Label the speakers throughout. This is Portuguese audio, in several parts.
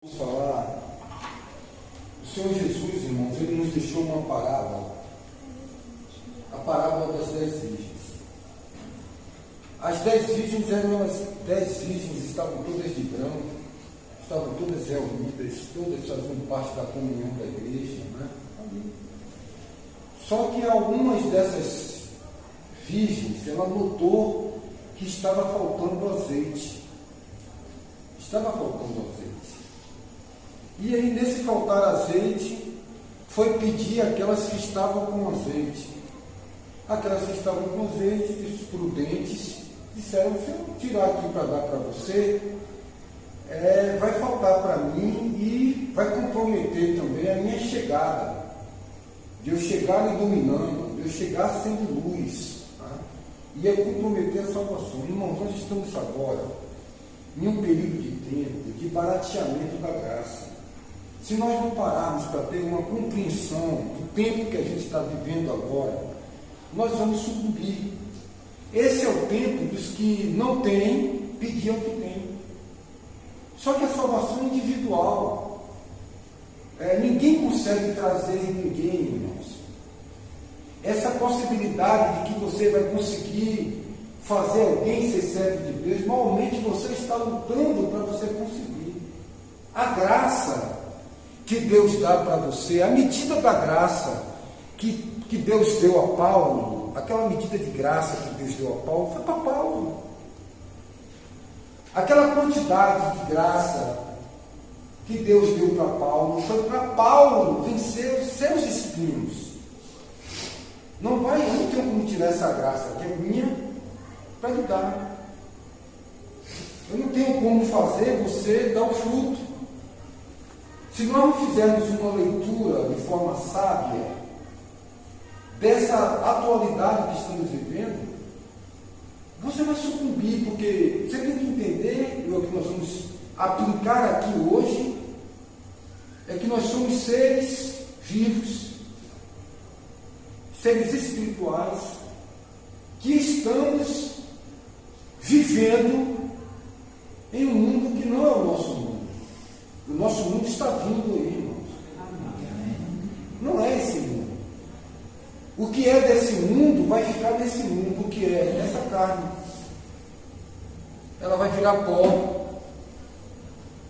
Speaker 1: Vamos falar, o Senhor Jesus, irmãos, ele nos deixou uma parábola, a parábola das 10 virgens. As 10 virgens eram as 10 virgens, estavam todas de branco, estavam todas reunidas, todas faziam parte da comunhão da igreja, né? Só que algumas dessas virgens, ela notou que estava faltando azeite. Estava faltando azeite. E aí, nesse faltar azeite, foi pedir aquelas que estavam com azeite. Aquelas que estavam com azeite, os prudentes, disseram: se eu tirar aqui para dar para você, vai faltar para mim e vai comprometer também a minha chegada. De eu chegar iluminando, de eu chegar sendo luz. Tá? Ia comprometer a salvação. Irmãos, nós estamos agora em um período de tempo de barateamento da graça. Se nós não pararmos para ter uma compreensão do tempo que a gente está vivendo agora, nós vamos sucumbir. Esse é o tempo dos que não têm, pedir ao que tem. Só que a salvação é individual. Ninguém consegue trazer ninguém, irmãos. Essa possibilidade de que você vai conseguir fazer alguém ser servo de Deus, normalmente você está lutando para você conseguir. A graça que Deus dá para você, a medida da graça que Deus deu a Paulo, aquela medida de graça que Deus deu a Paulo, foi para Paulo. Aquela quantidade de graça que Deus deu para Paulo, foi para Paulo vencer os seus espinhos. Eu não tenho como tirar essa graça, que é minha, para lhe dar. Eu não tenho como fazer você dar o fruto. Se nós não fizermos uma leitura de forma sábia dessa atualidade que estamos vivendo, você vai sucumbir, porque você tem que entender, e o que nós vamos aplicar aqui hoje, é que nós somos seres vivos, seres espirituais, que estamos vivendo em um mundo que não é o nosso mundo. O nosso mundo está vindo aí, irmãos. Não é esse mundo. O que é desse mundo vai ficar nesse mundo. O que é dessa carne. Ela vai virar pó.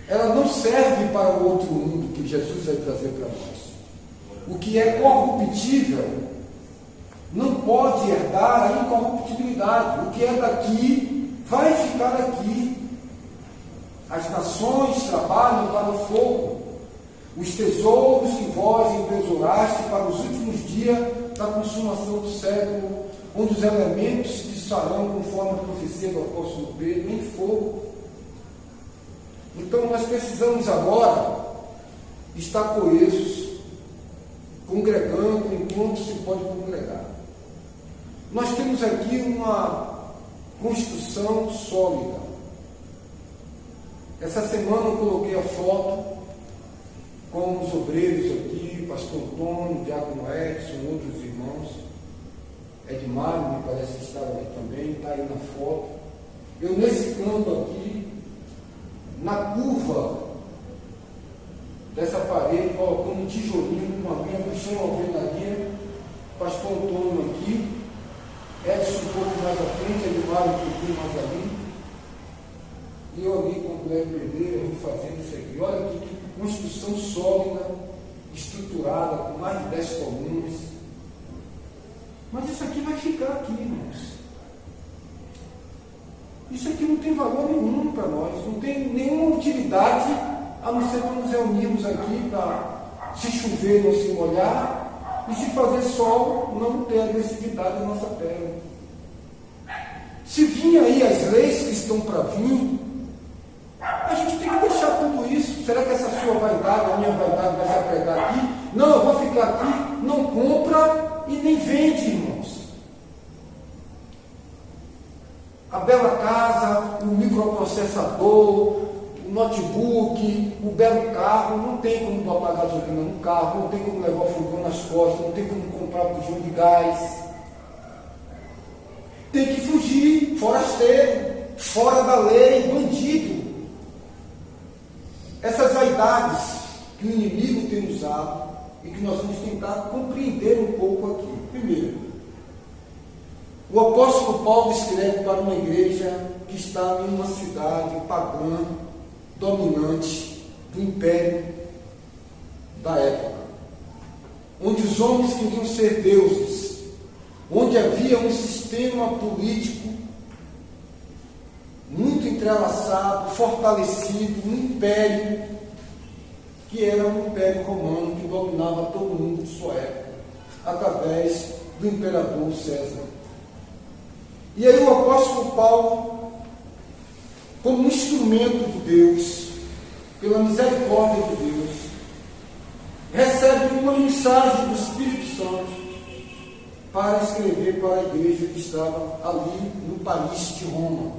Speaker 1: Ela não serve para o outro mundo que Jesus vai trazer para nós. O que é corruptível não pode herdar a incorruptibilidade. O que é daqui vai ficar aqui. As nações trabalham para o fogo, os tesouros que vós entesouraste para os últimos dias da consumação do século, onde os elementos se desfarão conforme a profecia do apóstolo Pedro, em fogo. Então nós precisamos agora estar coesos, congregando enquanto se pode congregar. Nós temos aqui uma construção sólida. Essa semana eu coloquei a foto com os obreiros aqui, pastor Antônio, diácono Edson, outros irmãos. Edmário, me parece que estava aqui também, está aí na foto. Eu nesse canto aqui, na curva dessa parede, colocando um tijolinho, uma linha, puxando uma alvenaria, pastor Antônio aqui, Edson um pouco mais à frente, Edmário um pouquinho mais ali. E eu ali com o Guilherme Pedreira, fazendo isso aqui. Olha aqui que construção sólida, estruturada, com mais de 10 colunas. Mas isso aqui vai ficar aqui, irmãos. Isso aqui não tem valor nenhum para nós, não tem nenhuma utilidade, a não ser para nos reunirmos aqui, para se chover não se molhar, e se fazer sol não ter agressividade na nossa pele. Se vir aí as leis que estão para vir, a gente tem que deixar tudo isso. Será que essa sua vaidade, a minha vaidade vai se apregar aqui? Não, eu vou ficar aqui. Não compra e nem vende, irmãos. A bela casa, o microprocessador, o notebook, o belo carro, não tem como botar gasolina no carro, não tem como levar o fogão nas costas, não tem como comprar bujão de gás. Tem que fugir, forasteiro, fora da lei, bandido. essas vaidades que o inimigo tem usado e que nós vamos tentar compreender um pouco aqui. Primeiro, o apóstolo Paulo escreve para uma igreja que está em uma cidade pagã, dominante do império da época, onde os homens queriam ser deuses, onde havia um sistema político muito entrelaçado, fortalecido, um império que era um império romano que dominava todo mundo de sua época, através do imperador César. E aí o apóstolo Paulo, como um instrumento de Deus, pela misericórdia de Deus, recebe uma mensagem do Espírito Santo para escrever para a igreja que estava ali no país de Roma.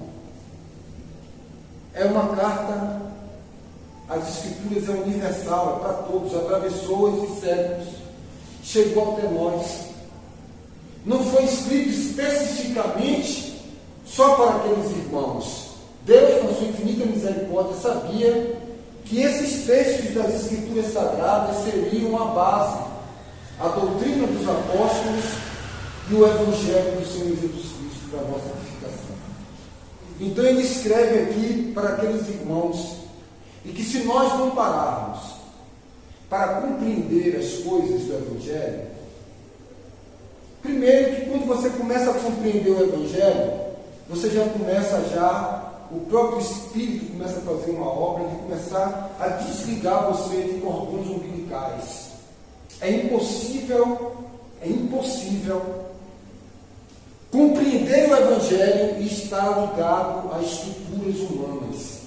Speaker 1: É uma carta, as Escrituras é universal, é para todos, atravessou esses séculos, chegou até nós. Não foi escrito especificamente só para aqueles irmãos. Deus, na sua infinita misericórdia, sabia que esses textos das Escrituras Sagradas seriam a base, a doutrina dos apóstolos e o Evangelho do Senhor Jesus Cristo para a nossa edificação. Então ele escreve aqui para aqueles irmãos, e que se nós não pararmos para compreender as coisas do Evangelho, primeiro que quando você começa a compreender o Evangelho, você já começa o próprio Espírito começa a fazer uma obra de começar a desligar você de cordões umbilicais. É impossível compreender o Evangelho e estar ligado a estruturas humanas.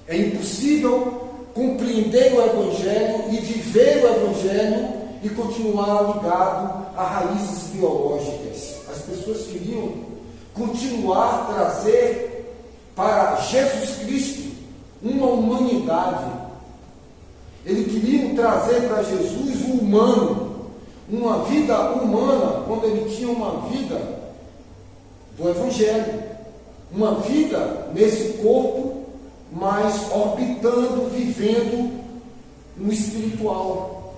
Speaker 1: É impossível compreender o Evangelho e viver o Evangelho e continuar ligado a raízes biológicas. As pessoas queriam continuar a trazer para Jesus Cristo uma humanidade. Eles queriam trazer para Jesus o humano, uma vida humana, quando ele tinha uma vida do Evangelho, uma vida nesse corpo, mas orbitando, vivendo no espiritual.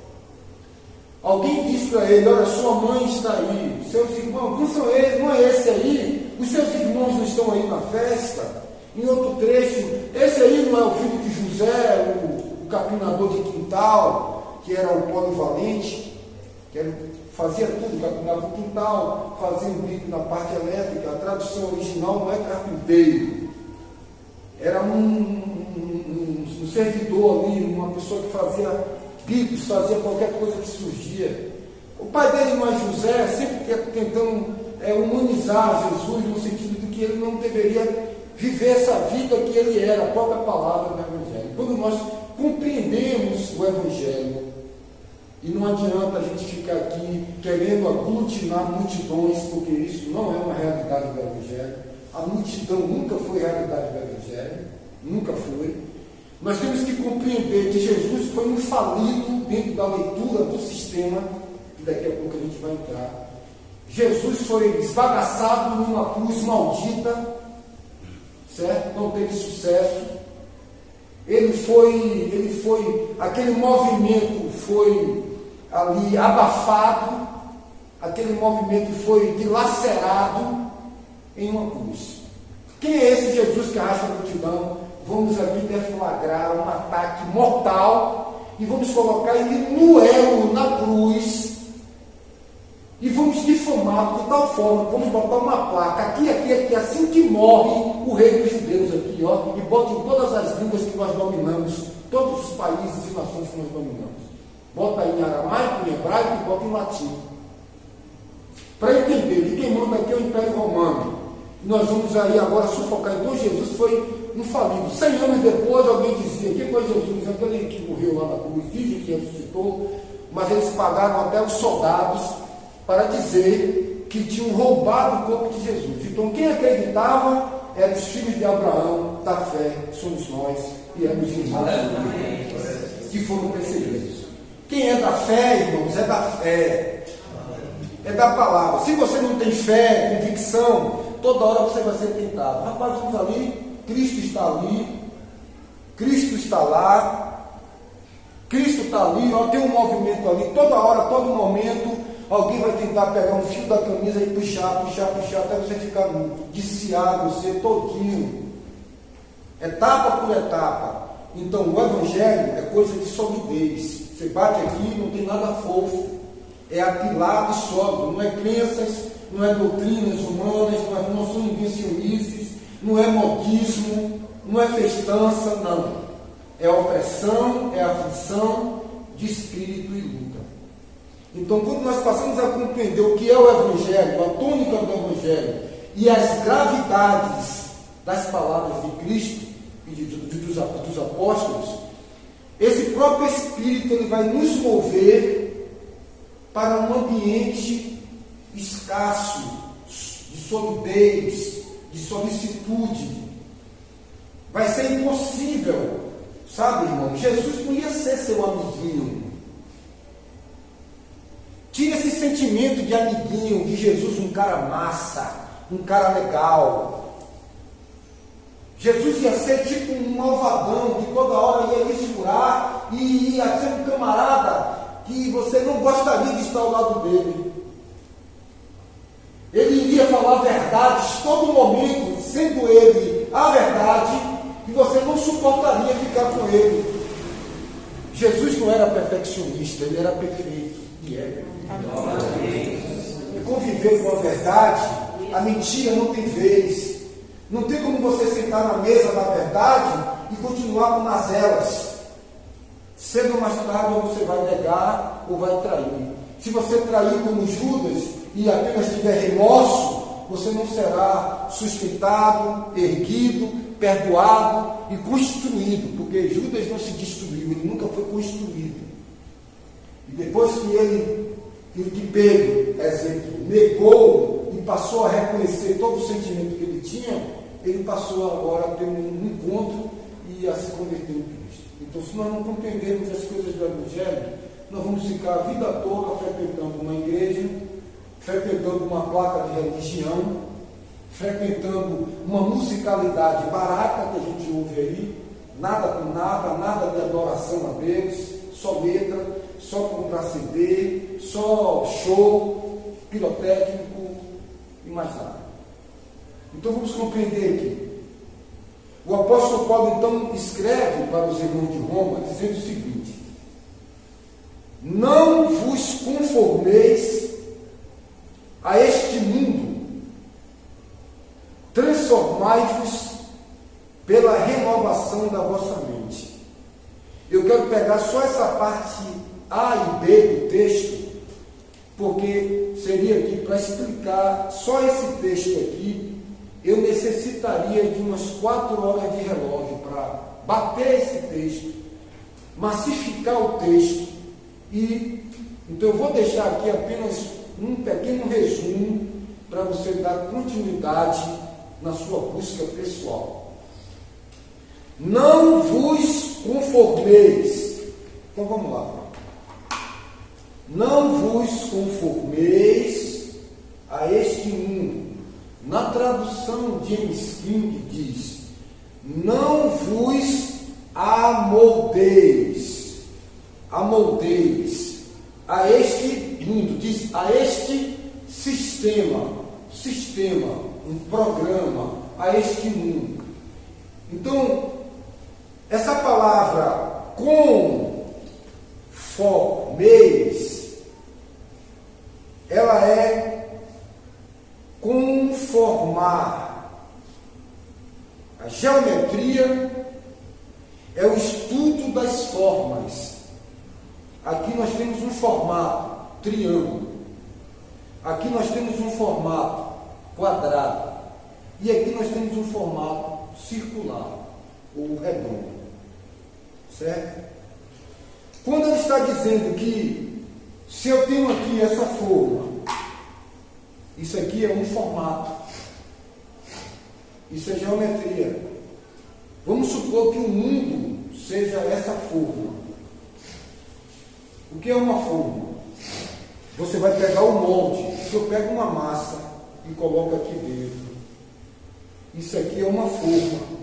Speaker 1: Alguém disse para ele: olha, sua mãe está aí, seus irmãos, não são eles, não é esse aí, os seus irmãos não estão aí na festa. Em outro trecho, esse aí não é o filho de José, o capinador de quintal, que era o polivalente, fazia tudo, capinava o quintal, fazia um bico na parte elétrica. A tradução original não é carpinteiro, era um servidor ali, uma pessoa que fazia bicos, fazia qualquer coisa que surgia. O pai dele não é José, sempre tentando humanizar Jesus, no sentido de que ele não deveria viver essa vida que ele era, a própria palavra do Evangelho. Quando nós compreendemos o Evangelho, e não adianta a gente ficar aqui querendo aglutinar multidões, porque isso não é uma realidade do Evangelho. A multidão nunca foi realidade do Evangelho, nunca foi. Nós temos que compreender que Jesus foi um falido dentro da leitura do sistema, que daqui a pouco a gente vai entrar. Jesus foi esbagaçado numa cruz maldita, certo? Não teve sucesso. Aquele movimento foi ali abafado, aquele movimento foi dilacerado em uma cruz. Quem é esse Jesus que arrasta a multidão? Vamos aqui deflagrar um ataque mortal e vamos colocar ele no elo, na cruz, e vamos difamá-lo de tal forma, vamos botar uma placa aqui, assim que morre o rei dos judeus aqui, ó, e bota em todas as línguas que nós dominamos, todos os países e nações que nós dominamos. Bota em aramaico, em hebraico e bota em latim. Para entender que quem manda aqui é o Império Romano. Nós vamos aí agora sufocar. Então Jesus foi um falido. 100 anos depois alguém dizia: quem foi Jesus? Aquele que morreu lá na cruz, dizem que ressuscitou, mas eles pagaram até os soldados para dizer que tinham roubado o corpo de Jesus. Então quem acreditava eram os filhos de Abraão, da fé, somos nós, e éramos irmãos que foram perseguidos. Quem é da fé, irmãos, é da fé, é da palavra. Se você não tem fé, convicção, toda hora você vai ser tentado. Rapaz, vamos ali, Cristo está ali, Cristo está lá, Cristo está ali, ó, tem um movimento ali, toda hora, todo momento, alguém vai tentar pegar um fio da camisa e puxar, até você ficar viciado, você todinho, etapa por etapa. Então o Evangelho é coisa de solidez. Você bate aqui, não tem nada fofo, é apilado e sólido, não é crenças, não é doutrinas humanas, não são invencionices, não é modismo, não é festança, não. É opressão, é aflição de espírito e luta. Então, quando nós passamos a compreender o que é o Evangelho, a tônica do Evangelho e as gravidades das palavras de Cristo e dos apóstolos, esse próprio Espírito ele vai nos mover para um ambiente escasso, de solidez, de solicitude. Vai ser impossível, sabe, irmão? Jesus não ia ser seu amiguinho. Tira esse sentimento de amiguinho, de Jesus um cara massa, um cara legal. Jesus ia ser tipo um malvadão, que toda hora ia lhe furar e ia ser um camarada que você não gostaria de estar ao lado dele. Ele iria falar verdades todo momento, sendo ele a verdade, e você não suportaria ficar com ele. Jesus não era perfeccionista, ele era perfeito. E é. Conviver com a verdade, a mentira não tem vez. Não tem como você sentar na mesa da verdade e continuar com mazelas. Cedo ou mais tarde você vai negar ou vai trair. Se você trair como Judas e apenas tiver remorso, você não será sustentado, erguido, perdoado e construído, porque Judas não se destruiu, ele nunca foi construído. E depois que que Pedro, exemplo, negou e passou a reconhecer todo o sentimento que ele tinha, ele passou agora a ter um encontro e a se converter em Cristo. Então, se nós não compreendermos as coisas do Evangelho, nós vamos ficar a vida toda frequentando uma igreja, frequentando uma placa de religião, frequentando uma musicalidade barata que a gente ouve aí, nada com nada, nada de adoração a Deus, só letra, só comprar CD, só show, pirotécnico e mais nada. Então vamos compreender aqui. O apóstolo Paulo então escreve para os irmãos de Roma dizendo o seguinte: não vos conformeis a este mundo, transformai-vos pela renovação da vossa mente. Eu quero pegar só essa parte A e B do texto, porque seria aqui para explicar só esse texto aqui, eu necessitaria de umas 4 horas de relógio para bater esse texto, massificar o texto então eu vou deixar aqui apenas um pequeno resumo para você dar continuidade na sua busca pessoal. Não vos conformeis. Então vamos lá. Não vos conformeis a este mundo. Na tradução James King diz: não vos amoldeis a este mundo, diz a este sistema, um programa, a este mundo. Então, essa palavra conformeis, ela é conformar. A geometria é o estudo das formas. Aqui nós temos um formato triângulo. Aqui nós temos um formato quadrado. E aqui nós temos um formato circular ou redondo. Certo? Quando ele está dizendo que se eu tenho aqui essa forma, isso aqui é um formato, isso é geometria. Vamos supor que o mundo seja essa forma. O que é uma forma? Você vai pegar o molde. Se eu pego uma massa e coloco aqui dentro, isso aqui é uma forma.